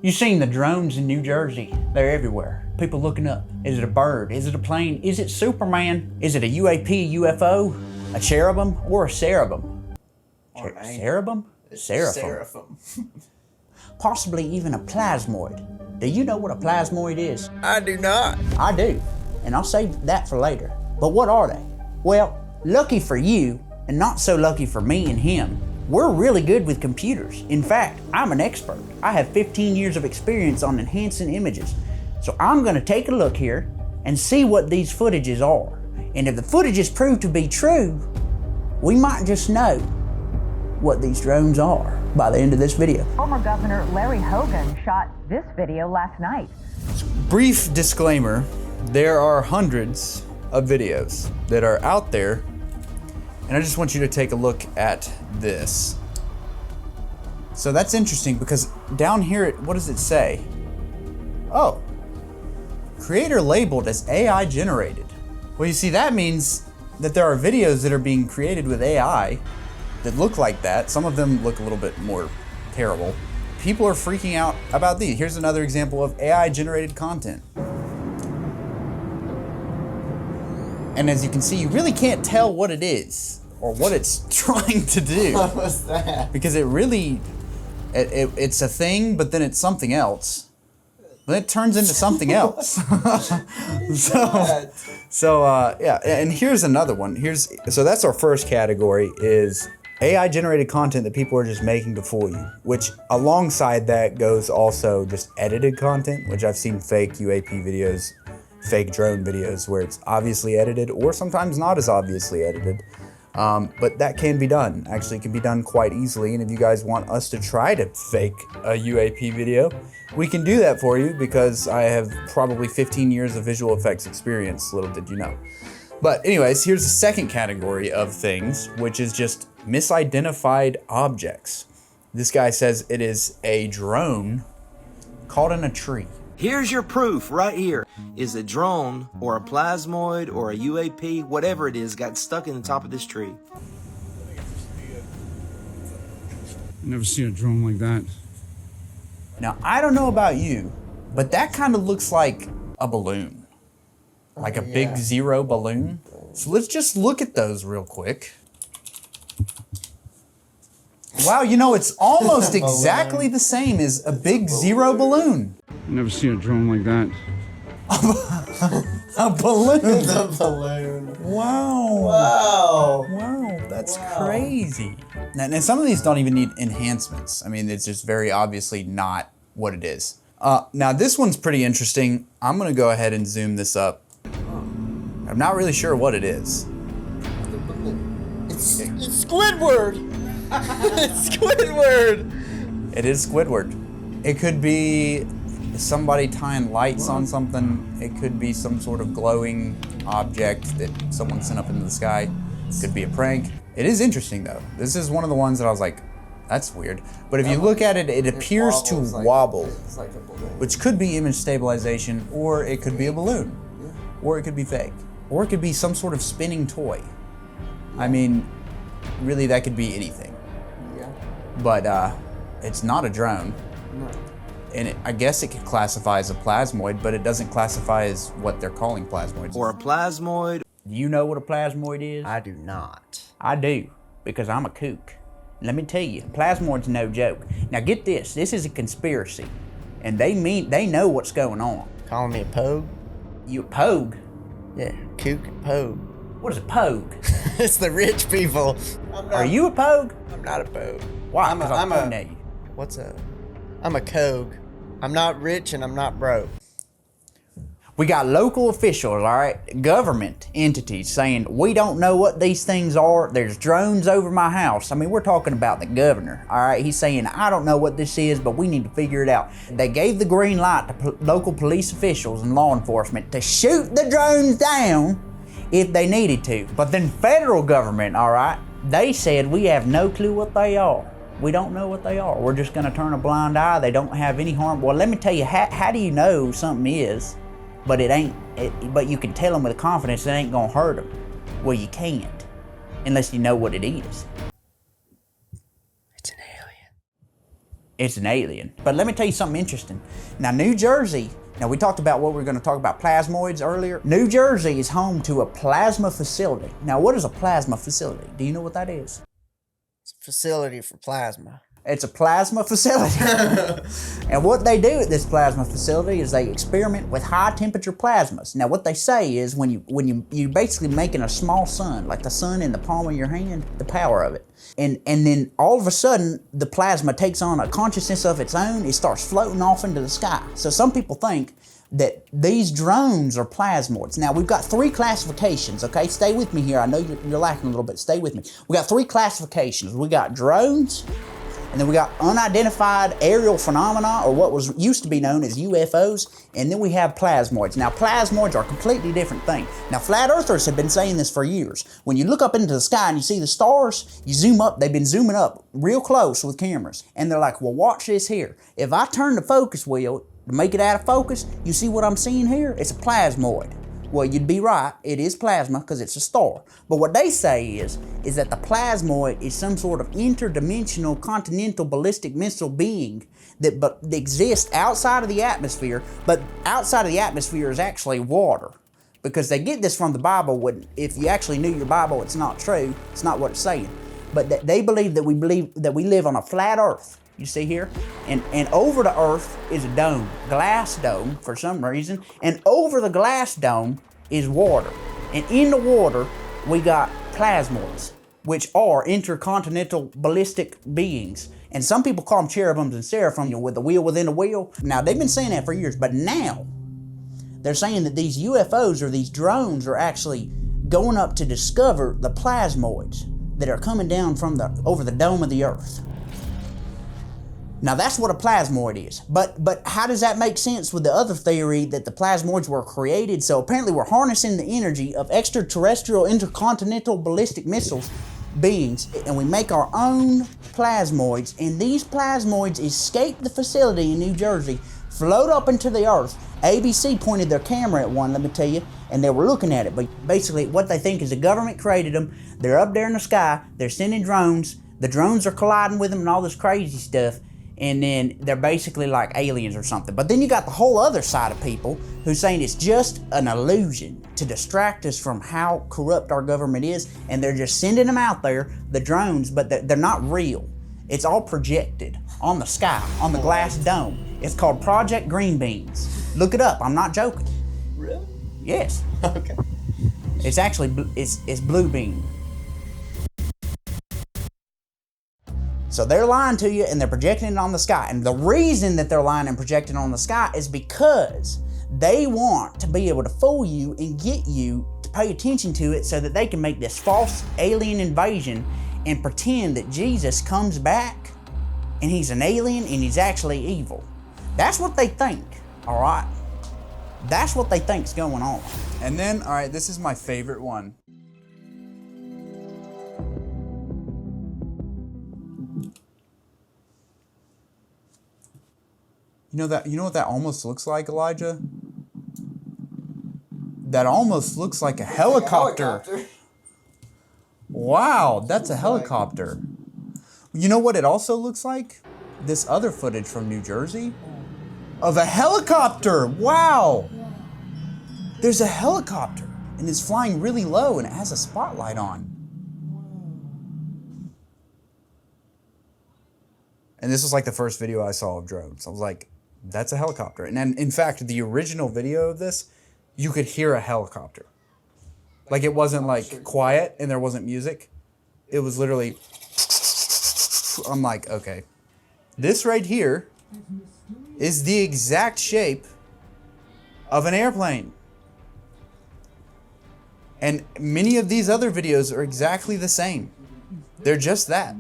You've seen the drones in New Jersey. They're everywhere. People looking up. Is it a bird? Is it a plane? Is it Superman? Is it a UAP, UFO, a cherubim, or a cerebum? Cerebum? Seraphim. Possibly even a plasmoid. Do you know what a plasmoid is? I do not. I do, and I'll save that for later. But what are they? Well, lucky for you, and not so lucky for me and him, we're really good with computers. In fact, I'm an expert. I have 15 years of experience on enhancing images. So I'm gonna take a look here and see what these footages are. And if the footages prove to be true, we might just know what these drones are by the end of this video. Former Governor Larry Hogan shot this video last night. Brief disclaimer, there are hundreds of videos that are out there, and I just want you to take a look at this. So that's interesting because down here, what does it say? Oh, creator labeled as AI generated. Well, you see, that means that there are videos that are being created with AI that look like that. Some of them look a little bit more terrible. People are freaking out about these. Here's another example of AI generated content. And as you can see, you really can't tell what it is or what it's trying to do. What was that? Because it really, it's a thing, but then it's something else. Then it turns into something else. Yeah, and here's another one. So that's our first category, is AI generated content that people are just making to fool you, which alongside that goes also just edited content, which I've seen fake UAP videos, fake drone videos where it's obviously edited or sometimes not as obviously edited. But that can be done. Actually, it can be done quite easily. And if you guys want us to try to fake a UAP video, we can do that for you because I have probably 15 years of visual effects experience, little did you know. But anyways, here's the second category of things, which is just misidentified objects. This guy says it is a drone caught in a tree. Here's your proof right here. Is a drone or a plasmoid or a UAP, whatever it is, got stuck in the top of this tree. Never seen a drone like that. Now, I don't know about you, but that kind of looks like a balloon. Like a big zero balloon. So let's just look at those real quick. Wow, you know, it's almost exactly the same as a big zero balloon. Never seen a drone like that. A balloon. The balloon. Wow. Wow. Wow, that's crazy. Now, some of these don't even need enhancements. I mean, it's just very obviously not what it is. Now, this one's pretty interesting. I'm gonna go ahead and zoom this up. I'm not really sure what it is. It's Squidward. It's Squidward. It is Squidward. It could be somebody tying lights on something. It could be some sort of glowing object that someone sent up into the sky. It could be a prank. It is interesting though. This is one of the ones that I was like, that's weird. But if you look at it, it appears to wobble, which could be image stabilization, or it could be a balloon, or it could be fake, or it could be some sort of spinning toy. I mean, really, that could be anything. Yeah. But it's not a drone. No. And I guess it could classify as a plasmoid, but it doesn't classify as what they're calling plasmoids. Or a plasmoid. Do you know what a plasmoid is? I do not. I do, because I'm a kook. Let me tell you, plasmoid's no joke. Now get this, this is a conspiracy, and they know what's going on. Calling me a pogue? You a pogue? Yeah, kook and pogue. What is a pogue? It's the rich people. Are you a pogue? I'm not a pogue. Why? Because I'm pointing at you. What's a? I'm a cogue. I'm not rich and I'm not broke. We got local officials, all right, government entities saying, we don't know what these things are. There's drones over my house. I mean, we're talking about the governor, all right? He's saying, I don't know what this is, but we need to figure it out. They gave the green light to local police officials and law enforcement to shoot the drones down if they needed to. But then federal government, all right, they said, we have no clue what they are. We don't know what they are. We're just gonna turn a blind eye. They don't have any harm. Well, let me tell you, how do you know something is? But it ain't, but you can tell them with confidence it ain't gonna hurt them. Well, you can't, unless you know what it is. It's an alien. it's an alien. But let me tell you something interesting. Now, New Jersey, now we talked about what we were going to talk about plasmoids earlier. New Jersey is home to a plasma facility. Now, what is a plasma facility? Do you know what that is? It's a facility for plasma. It's a plasma facility. And what they do at this plasma facility is they experiment with high temperature plasmas. Now what they say is when you basically making a small sun, like the sun in the palm of your hand, the power of it. And then all of a sudden the plasma takes on a consciousness of its own, it starts floating off into the sky. So some people think that these drones are plasmoids. Now we've got 3 classifications, okay? Stay with me here, I know you're lacking a little bit, stay with me. We got 3 classifications. We got drones, and then we got unidentified aerial phenomena, or what was used to be known as UFOs, and then we have plasmoids. Now plasmoids are a completely different thing. Now flat earthers have been saying this for years. When you look up into the sky and you see the stars, you zoom up, they've been zooming up real close with cameras, and they're like, well, watch this here. If I turn the focus wheel to make it out of focus, you see what I'm seeing here? It's a plasmoid. Well, you'd be right, it is plasma because it's a star. But what they say is that the plasmoid is some sort of interdimensional continental ballistic missile being that exists outside of the atmosphere, but outside of the atmosphere is actually water. Because they get this from the Bible. If you actually knew your Bible, it's not true, it's not what it's saying. But they believe that we live on a flat earth. You see here? And over the earth is a dome, glass dome for some reason, and over the glass dome is water. And in the water, we got plasmoids, which are intercontinental ballistic beings. And some people call them cherubims and seraphim, with the wheel within a wheel. Now, they've been saying that for years, but now they're saying that these UFOs or these drones are actually going up to discover the plasmoids that are coming down from over the dome of the earth. Now that's what a plasmoid is, but how does that make sense with the other theory that the plasmoids were created? So apparently we're harnessing the energy of extraterrestrial intercontinental ballistic missiles beings, and we make our own plasmoids, and these plasmoids escape the facility in New Jersey, float up into the earth. ABC pointed their camera at one, let me tell you, and they were looking at it, but basically what they think is the government created them. They're up there in the sky, they're sending drones, the drones are colliding with them and all this crazy stuff. And then they're basically like aliens or something. But then you got the whole other side of people who's saying it's just an illusion to distract us from how corrupt our government is, and they're just sending them out there, the drones, but they're not real. It's all projected on the sky, on the glass dome. It's called Project Green Beans. Look it up, I'm not joking. Really? Yes. Okay. It's actually, it's blue bean. So they're lying to you and they're projecting it on the sky. And the reason that they're lying and projecting on the sky is because they want to be able to fool you and get you to pay attention to it so that they can make this false alien invasion and pretend that Jesus comes back and he's an alien and he's actually evil. That's what they think, all right? That's what they think's going on. And then, all right, this is my favorite one. You know what that almost looks like, Elijah? That almost looks like a helicopter. Wow, that's a helicopter. You know what it also looks like? This other footage from New Jersey of a helicopter. Wow. There's a helicopter and it's flying really low and it has a spotlight on. And this was like the first video I saw of drones. I was like, that's a helicopter. And then, in fact, the original video of this, you could hear a helicopter. Like, it wasn't like quiet and there wasn't music. It was literally, I'm like, okay. This right here is the exact shape of an airplane. And many of these other videos are exactly the same. They're just that.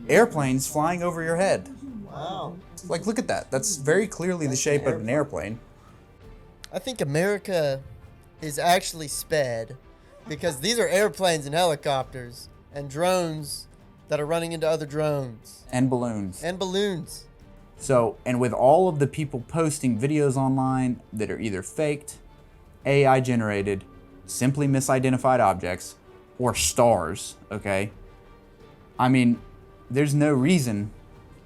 Airplanes flying over your head. Wow. Like, look at that. That's very clearly the shape of an airplane. I think America is actually sped because these are airplanes and helicopters and drones that are running into other drones. And balloons. And balloons. So, and with all of the people posting videos online that are either faked, AI generated, simply misidentified objects, or stars, okay? I mean, there's no reason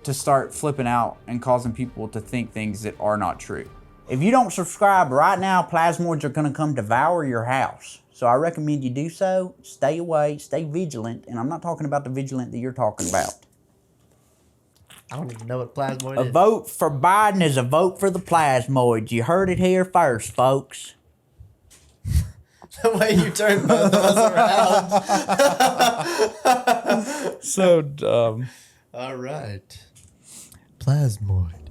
to start flipping out and causing people to think things that are not true. If you don't subscribe right now, plasmoids are going to come devour your house. So I recommend you do so. Stay away, stay vigilant, and I'm not talking about the vigilant that you're talking about. I don't even know what plasmoid A is. vote for Biden is a vote for the plasmoids. You heard it here first, folks. The way you turn both of us around. So dumb. All right. Plasmoid.